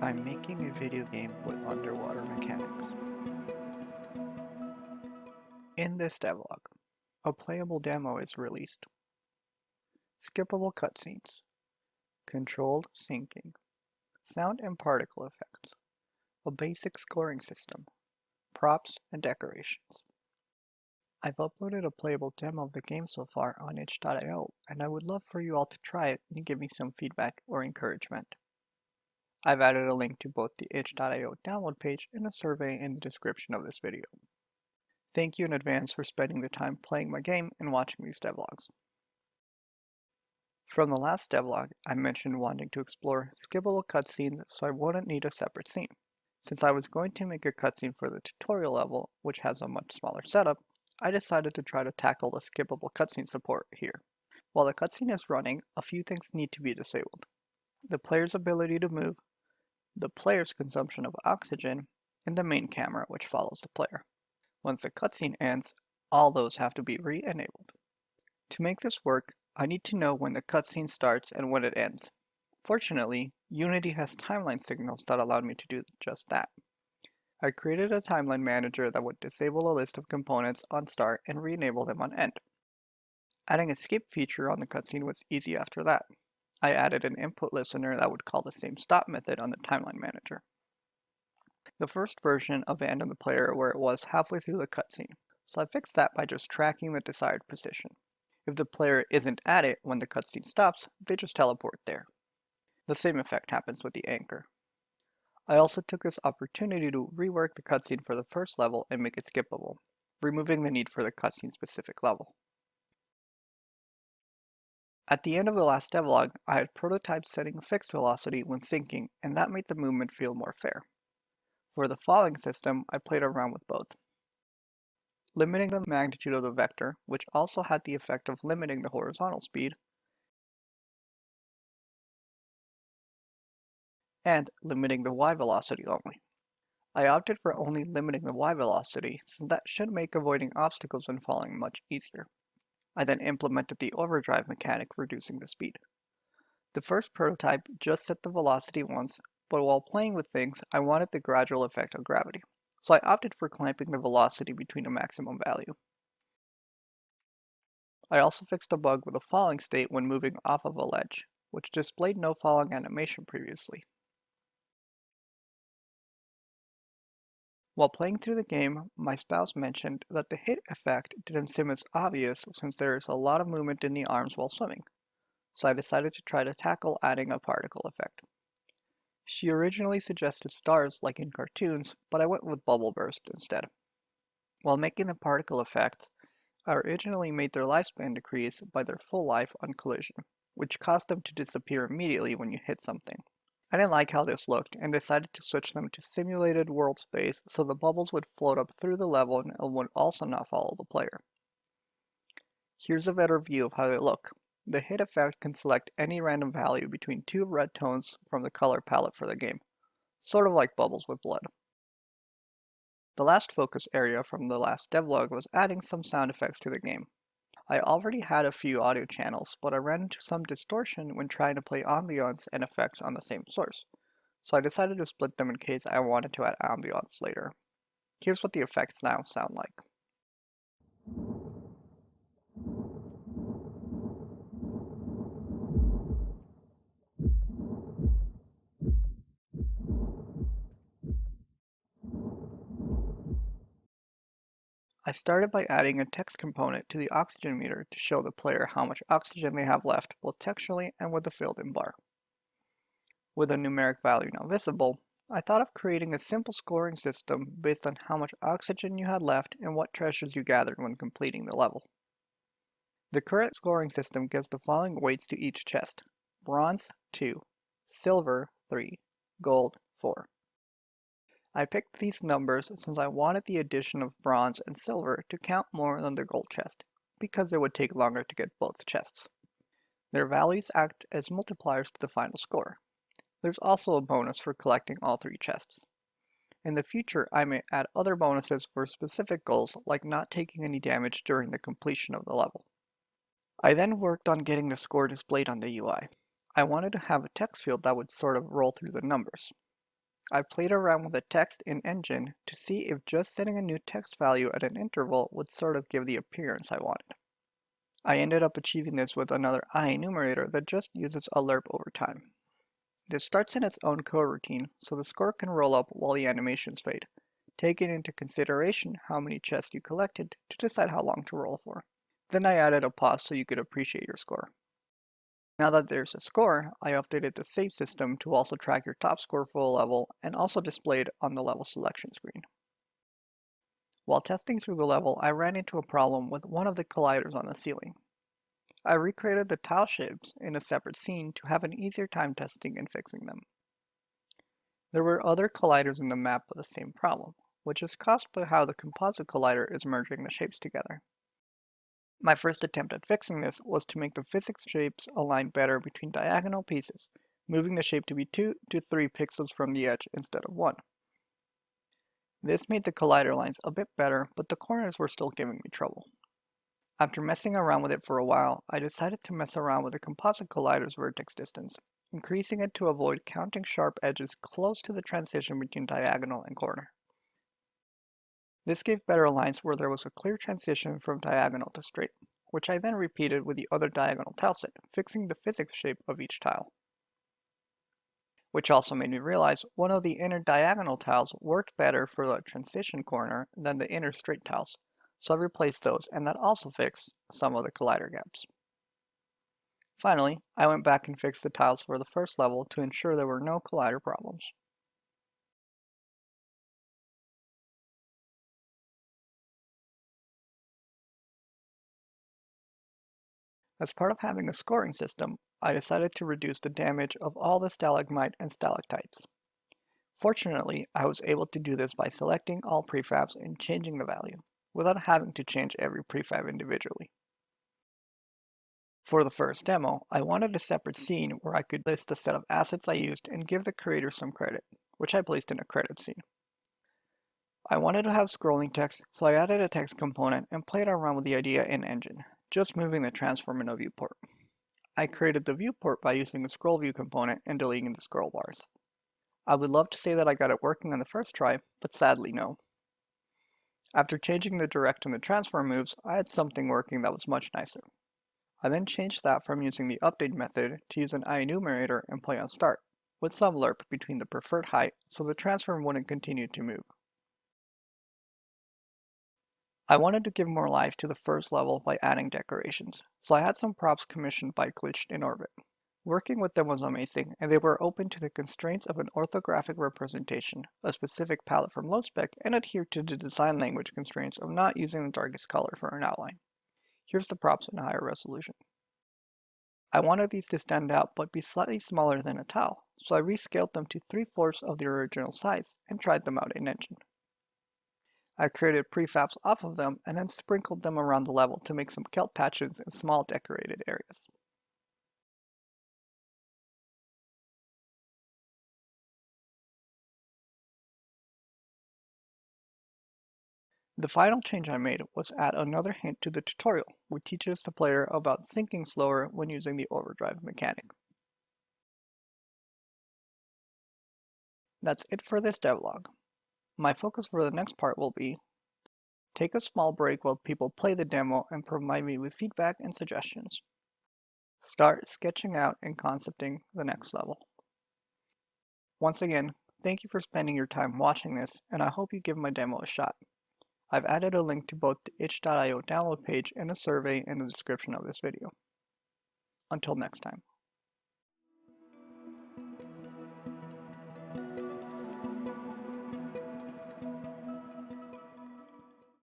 I'm making a video game with underwater mechanics. In this devlog, a playable demo is released. Skippable cutscenes, controlled syncing, sound and particle effects, a basic scoring system, props and decorations. I've uploaded a playable demo of the game so far on itch.io, and I would love for you all to try it and give me some feedback or encouragement. I've added a link to both the itch.io download page and a survey in the description of this video. Thank you in advance for spending the time playing my game and watching these devlogs. From the last devlog, I mentioned wanting to explore skippable cutscenes so I wouldn't need a separate scene. Since I was going to make a cutscene for the tutorial level, which has a much smaller setup, I decided to try to tackle the skippable cutscene support here. While the cutscene is running, a few things need to be disabled. The player's ability to move, the player's consumption of oxygen, and the main camera which follows the player. Once the cutscene ends, all those have to be re-enabled. To make this work, I need to know when the cutscene starts and when it ends. Fortunately, Unity has timeline signals that allowed me to do just that. I created a timeline manager that would disable a list of components on start and re-enable them on end. Adding a skip feature on the cutscene was easy after that. I added an input listener that would call the same stop method on the timeline manager. The first version abandoned the player where it was halfway through the cutscene, so I fixed that by just tracking the desired position. If the player isn't at it when the cutscene stops, they just teleport there. The same effect happens with the anchor. I also took this opportunity to rework the cutscene for the first level and make it skippable, removing the need for the cutscene specific level. At the end of the last devlog, I had prototyped setting a fixed velocity when syncing, and that made the movement feel more fair. For the falling system, I played around with both, limiting the magnitude of the vector, which also had the effect of limiting the horizontal speed, and limiting the y velocity only. I opted for only limiting the y velocity, since that should make avoiding obstacles when falling much easier. I then implemented the overdrive mechanic, reducing the speed. The first prototype just set the velocity once, but while playing with things, I wanted the gradual effect of gravity, so I opted for clamping the velocity between a maximum value. I also fixed a bug with a falling state when moving off of a ledge, which displayed no falling animation previously. While playing through the game, my spouse mentioned that the hit effect didn't seem as obvious since there is a lot of movement in the arms while swimming, so I decided to try to tackle adding a particle effect. She originally suggested stars like in cartoons, but I went with bubble burst instead. While making the particle effect, I originally made their lifespan decrease by their full life on collision, which caused them to disappear immediately when you hit something. I didn't like how this looked and decided to switch them to simulated world space so the bubbles would float up through the level and would also not follow the player. Here's a better view of how they look. The hit effect can select any random value between two red tones from the color palette for the game, sort of like bubbles with blood. The last focus area from the last devlog was adding some sound effects to the game. I already had a few audio channels, but I ran into some distortion when trying to play ambience and effects on the same source, so I decided to split them in case I wanted to add ambience later. Here's what the effects now sound like. I started by adding a text component to the oxygen meter to show the player how much oxygen they have left, both textually and with the filled-in bar. With a numeric value now visible, I thought of creating a simple scoring system based on how much oxygen you had left and what treasures you gathered when completing the level. The current scoring system gives the following weights to each chest: bronze 2, silver 3, gold 4. I picked these numbers since I wanted the addition of bronze and silver to count more than the gold chest, because it would take longer to get both chests. Their values act as multipliers to the final score. There's also a bonus for collecting all 3 chests. In the future, I may add other bonuses for specific goals, like not taking any damage during the completion of the level. I then worked on getting the score displayed on the UI. I wanted to have a text field that would sort of roll through the numbers. I played around with the text in Engine to see if just setting a new text value at an interval would sort of give the appearance I wanted. I ended up achieving this with another enumerator that just uses a lerp over time. This starts in its own coroutine, so the score can roll up while the animations fade, taking into consideration how many chests you collected to decide how long to roll for. Then I added a pause so you could appreciate your score. Now that there's a score, I updated the save system to also track your top score for a level and also display it on the level selection screen. While testing through the level, I ran into a problem with one of the colliders on the ceiling. I recreated the tile shapes in a separate scene to have an easier time testing and fixing them. There were other colliders in the map with the same problem, which is caused by how the composite collider is merging the shapes together. My first attempt at fixing this was to make the physics shapes align better between diagonal pieces, moving the shape to be 2 to 3 pixels from the edge instead of 1. This made the collider lines a bit better, but the corners were still giving me trouble. After messing around with it for a while, I decided to mess around with the composite collider's vertex distance, increasing it to avoid counting sharp edges close to the transition between diagonal and corner. This gave better lines where there was a clear transition from diagonal to straight, which I then repeated with the other diagonal tile set, fixing the physics shape of each tile. Which also made me realize one of the inner diagonal tiles worked better for the transition corner than the inner straight tiles, so I replaced those, and that also fixed some of the collider gaps. Finally, I went back and fixed the tiles for the first level to ensure there were no collider problems. As part of having a scoring system, I decided to reduce the damage of all the stalagmite and stalactites. Fortunately, I was able to do this by selecting all prefabs and changing the value, without having to change every prefab individually. For the first demo, I wanted a separate scene where I could list the set of assets I used and give the creator some credit, which I placed in a credit scene. I wanted to have scrolling text, so I added a text component and played around with the idea in Engine, just moving the transform in a viewport. I created the viewport by using the scroll view component and deleting the scroll bars. I would love to say that I got it working on the first try, but sadly no. After changing the direct and the transform moves, I had something working that was much nicer. I then changed that from using the update method to use an enumerator and play on start, with some lerp between the preferred height so the transform wouldn't continue to move. I wanted to give more life to the first level by adding decorations, so I had some props commissioned by Glitched in Orbit. Working with them was amazing, and they were open to the constraints of an orthographic representation, a specific palette from LoadSpec, and adhered to the design language constraints of not using the darkest color for an outline. Here's the props in higher resolution. I wanted these to stand out but be slightly smaller than a tile, so I rescaled them to 3/4 of the original size and tried them out in Engine. I created prefabs off of them and then sprinkled them around the level to make some kelp patches in small decorated areas. The final change I made was add another hint to the tutorial, which teaches the player about syncing slower when using the overdrive mechanic. That's it for this devlog. My focus for the next part will be take a small break while people play the demo and provide me with feedback and suggestions. Start sketching out and concepting the next level. Once again, thank you for spending your time watching this, and I hope you give my demo a shot. I've added a link to both the itch.io download page and a survey in the description of this video. Until next time.